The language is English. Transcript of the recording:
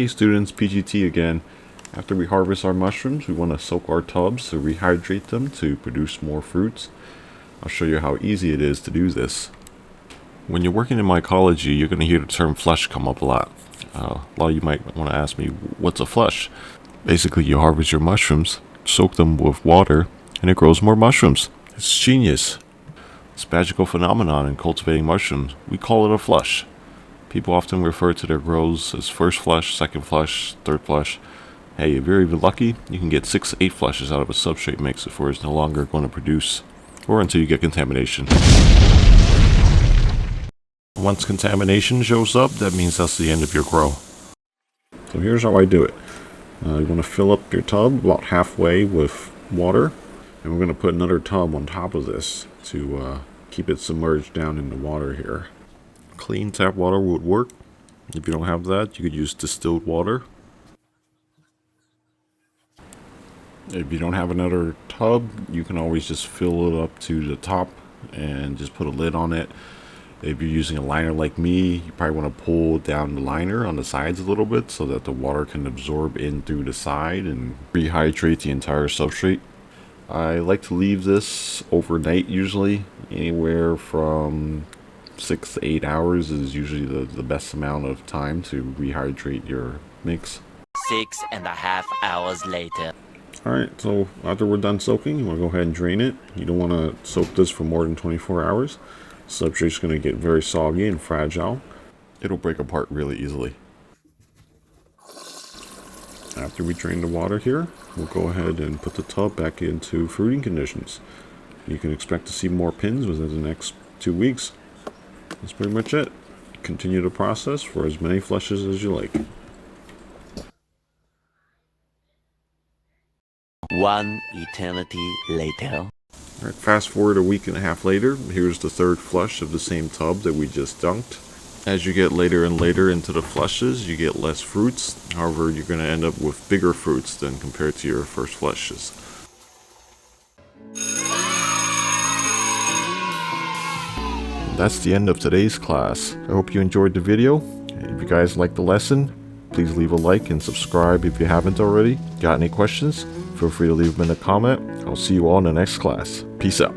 Hey students, PGT again. After we harvest our mushrooms, we want to soak our tubs to rehydrate them to produce more fruits. I'll show you how easy it is to do this. When you're working in mycology, you're going to hear the term flush come up a lot. A lot of you might want to ask me, what's a flush? Basically, you harvest your mushrooms, soak them with water, and it grows more mushrooms. It's genius. It's a magical phenomenon in cultivating mushrooms. We call it a flush. People often refer to their grows as first flush, second flush, third flush. Hey, if you're even lucky, you can get 6 to 8 flushes out of a substrate mix before it's no longer going to produce, or until you get contamination. Once contamination shows up, that means that's the end of your grow. So here's how I do it. You want to fill up your tub about halfway with water, and we're going to put another tub on top of this to keep it submerged down in the water here. Clean tap water would work. If you don't have that, you could use distilled water. If you don't have another tub, you can always just fill it up to the top and just put a lid on it. If you're using a liner like me, you probably want to pull down the liner on the sides a little bit so that the water can absorb in through the side and rehydrate the entire substrate. I like to leave this overnight usually. Anywhere from 6 to 8 hours is usually the best amount of time to rehydrate your mix. 6.5 hours later. Alright, so after we're done soaking, you want to go ahead and drain it. You don't want to soak this for more than 24 hours. The substrate's going to get very soggy and fragile. It'll break apart really easily. After we drain the water here, we'll go ahead and put the tub back into fruiting conditions. You can expect to see more pins within the next 2 weeks. That's pretty much it. Continue the process for as many flushes as you like. 1 eternity later. Alright, fast forward a week and a half later. Here's the third flush of the same tub that we just dunked. As you get later and later into the flushes, you get less fruits. However, you're going to end up with bigger fruits than compared to your first flushes. That's the end of today's class. I hope you enjoyed the video. If you guys liked the lesson, please leave a like and subscribe if you haven't already. Got any questions? Feel free to leave them in a comment. I'll see you all in the next class. Peace out.